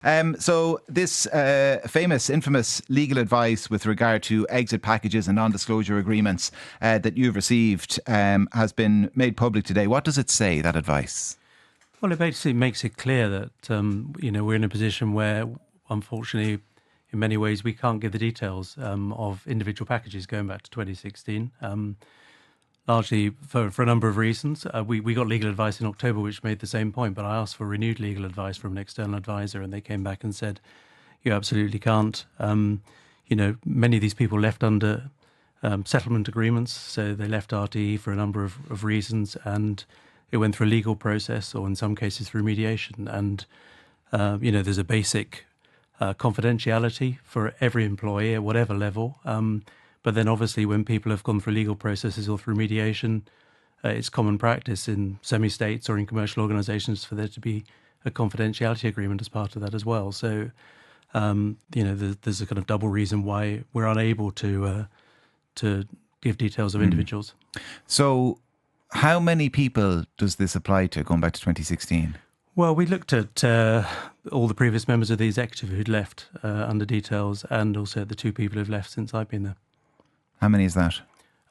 So this infamous legal advice with regard to exit packages and non-disclosure agreements that you've received has been made public today. What does it say, that advice? Well, it basically makes it clear that, we're in a position where, unfortunately, in many ways, we can't give the details of individual packages going back to 2016. Largely for a number of reasons. We got legal advice in October which made the same point, but I asked for renewed legal advice from an external advisor and they came back and said, you absolutely can't. Many of these people left under settlement agreements, so they left RTÉ for a number of reasons, and it went through a legal process, or in some cases through mediation. And, there's a basic confidentiality for every employee at whatever level. But then obviously when people have gone through legal processes or through mediation, it's common practice in semi-states or in commercial organisations for there to be a confidentiality agreement as part of that as well. So, there's a kind of double reason why we're unable to give details of individuals. So how many people does this apply to, going back to 2016? Well, we looked at all the previous members of the executive who'd left under details, and also the 2 people who've left since I've been there. How many is that?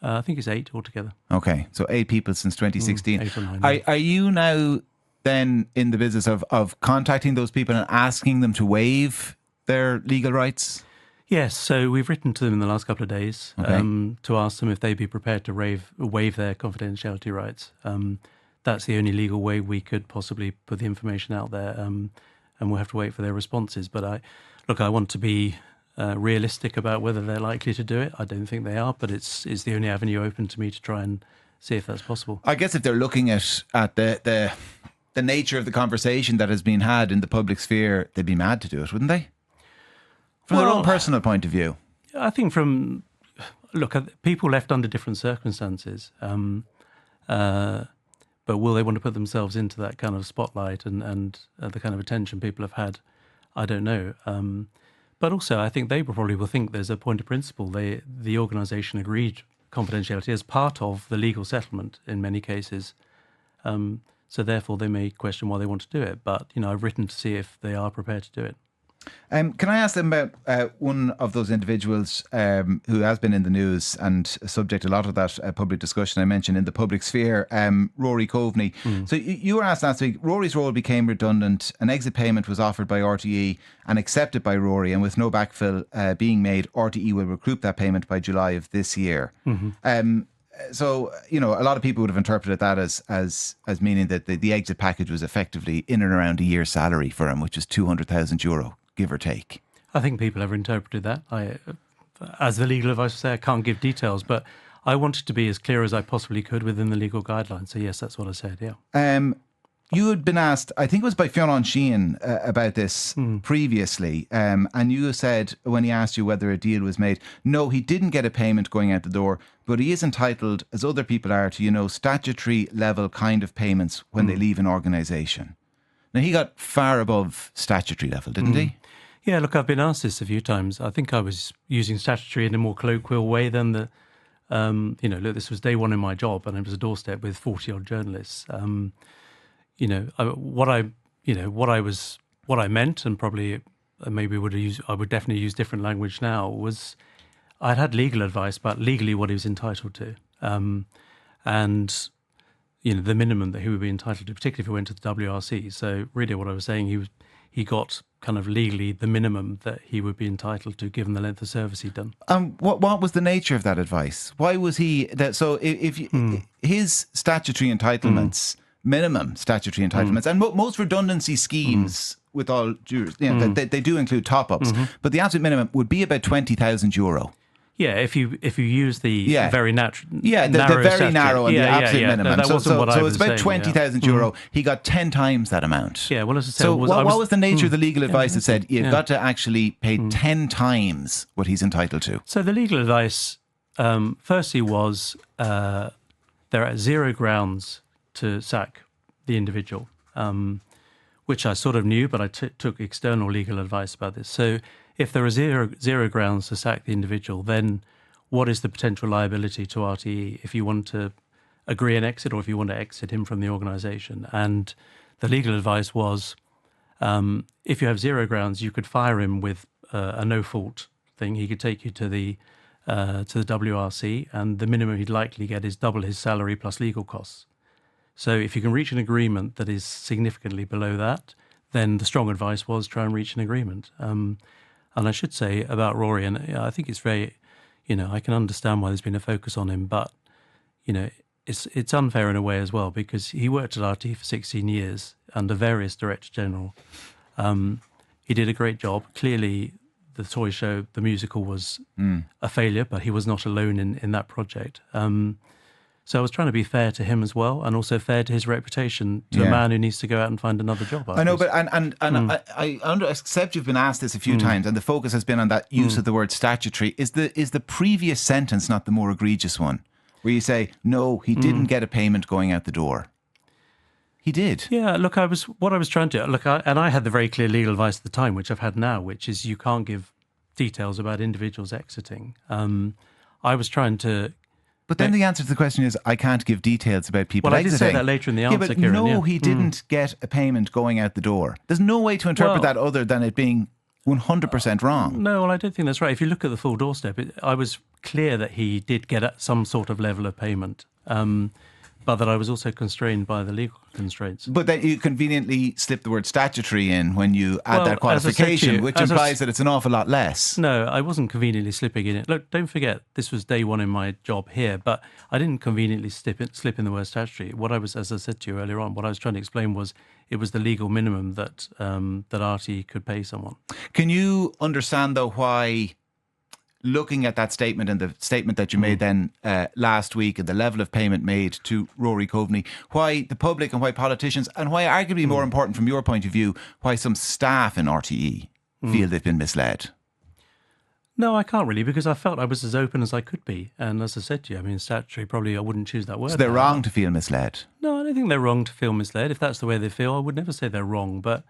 I think it's 8 altogether. Okay, so 8 people since 2016. 8 or 9. Are you now then in the business of contacting those people and asking them to waive their legal rights? Yes, so we've written to them in the last couple of days to ask them if they'd be prepared to waive their confidentiality rights. That's the only legal way we could possibly put the information out there, and we'll have to wait for their responses. But I want to be realistic about whether they're likely to do it. I don't think they are, but it's the only avenue open to me to try and see if that's possible. I guess if they're looking at the nature of the conversation that has been had in the public sphere, they'd be mad to do it, wouldn't they? From their own personal point of view. I think people left under different circumstances, but will they want to put themselves into that kind of spotlight and the kind of attention people have had? I don't know. But also, I think they probably will think there's a point of principle. The organisation agreed confidentiality as part of the legal settlement in many cases. So therefore, they may question why they want to do it. But, I've written to see if they are prepared to do it. Can I ask them about one of those individuals who has been in the news and subject to a lot of that public discussion I mentioned in the public sphere, Rory Coveney. So you were asked last week, Rory's role became redundant, an exit payment was offered by RTÉ and accepted by Rory, and with no backfill being made, RTÉ will recoup that payment by July of this year. So, a lot of people would have interpreted that as meaning that the exit package was effectively in and around a year's salary for him, which is €200,000, give or take. I think people have interpreted that. As the legal advisor say, I can't give details, but I wanted to be as clear as I possibly could within the legal guidelines. So yes, that's what I said, yeah. You had been asked, I think it was by Fionn Sheehan, about this previously, and you said when he asked you whether a deal was made, no, he didn't get a payment going out the door, but he is entitled, as other people are, to, statutory level kind of payments when they leave an organisation. Now, he got far above statutory level, didn't he? Yeah, look, I've been asked this a few times. I think I was using statutory in a more colloquial way than look, this was day one in my job and it was a doorstep with 40 odd journalists. What I meant, and probably maybe I would definitely use different language now, was I'd had legal advice about legally what he was entitled to, and the minimum that he would be entitled to, particularly if he went to the WRC. So really, what I was saying, he got kind of legally the minimum that he would be entitled to, given the length of service he'd done. What was the nature of that advice? Why was he that? So if his statutory entitlements. Minimum statutory entitlements, and most redundancy schemes, with all due, they do include top-ups, but the absolute minimum would be about €20,000. Yeah, if you use the very natural, the very narrow and the absolute minimum. No, that wasn't what I was it's about saying, €20,000. He got 10 times that amount. Yeah, well, as I said, so what was the nature of the legal advice that said you've got to actually pay 10 times what he's entitled to? So the legal advice, firstly, was there are 0 grounds to sack the individual, which I sort of knew, but I took external legal advice about this. So if there are zero grounds to sack the individual, then what is the potential liability to RTÉ if you want to agree an exit or if you want to exit him from the organisation? And the legal advice was If you have 0 grounds, you could fire him with a no-fault thing. He could take you to the WRC, and the minimum he'd likely get is double his salary plus legal costs. So if you can reach an agreement that is significantly below that, then the strong advice was try and reach an agreement. And I should say about Rory, and I think it's very, I can understand why there's been a focus on him, but, it's unfair in a way as well, because he worked at RTÉ for 16 years under various Director-General. He did a great job. Clearly, the toy show, the musical, was a failure, but he was not alone in that project. So I was trying to be fair to him as well, and also fair to his reputation, to a man who needs to go out and find another job. I know, but I accept you've been asked this a few times, and the focus has been on that use of the word statutory. Is the previous sentence not the more egregious one, where you say, no, he didn't get a payment going out the door? He did. Yeah, look, what I was trying to look, I had the very clear legal advice at the time, which I've had now, which is you can't give details about individuals exiting. I was trying to. But then the answer to the question is, I can't give details about people exiting. Well, I did say that later in the answer, but Kieran. No, he didn't get a payment going out the door. There's no way to interpret that other than it being 100% wrong. No, well, I don't think that's right. If you look at the full doorstep, I was clear that he did get some sort of level of payment, but that I was also constrained by the legal constraints. But then you conveniently slip the word statutory in when you add that qualification, which implies that it's an awful lot less. No, I wasn't conveniently slipping in it. Look, don't forget, this was day one in my job here, but I didn't conveniently slip in the word statutory. What I was, as I said to you earlier on, what I was trying to explain was it was the legal minimum that RTÉ could pay someone. Can you understand, though, why, looking at that statement and the statement that you made then last week and the level of payment made to Rory Coveney, why the public and why politicians, and why arguably more important from your point of view, why some staff in RTÉ feel they've been misled? No, I can't really, because I felt I was as open as I could be. And as I said to you, statutory, probably I wouldn't choose that word. So they're wrong to feel misled? No, I don't think they're wrong to feel misled. If that's the way they feel, I would never say they're wrong. But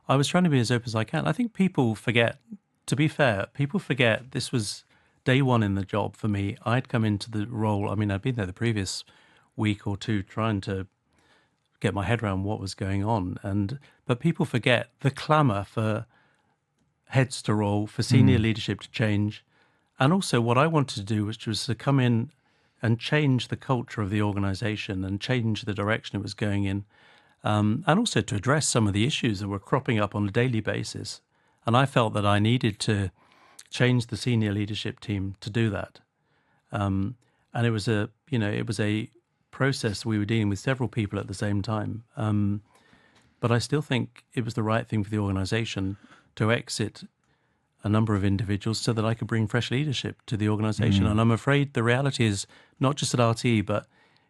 I was trying to be as open as I can. I think people forget, to be fair, people forget this was day one in the job for me. I'd come into the role, I'd been there the previous week or two trying to get my head around what was going on. But people forget the clamour for heads to roll, for senior leadership to change. And also what I wanted to do, which was to come in and change the culture of the organisation and change the direction it was going in. And also to address some of the issues that were cropping up on a daily basis. And I felt that I needed to change the senior leadership team to do that. And it was a process. We were dealing with several people at the same time. But I still think it was the right thing for the organisation to exit a number of individuals so that I could bring fresh leadership to the organisation. And I'm afraid the reality is, not just at RTÉ, but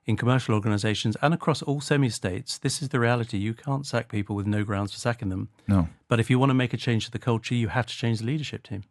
in commercial organisations and across all semi-states, this is the reality. You can't sack people with no grounds for sacking them. No. But if you want to make a change to the culture, you have to change the leadership team.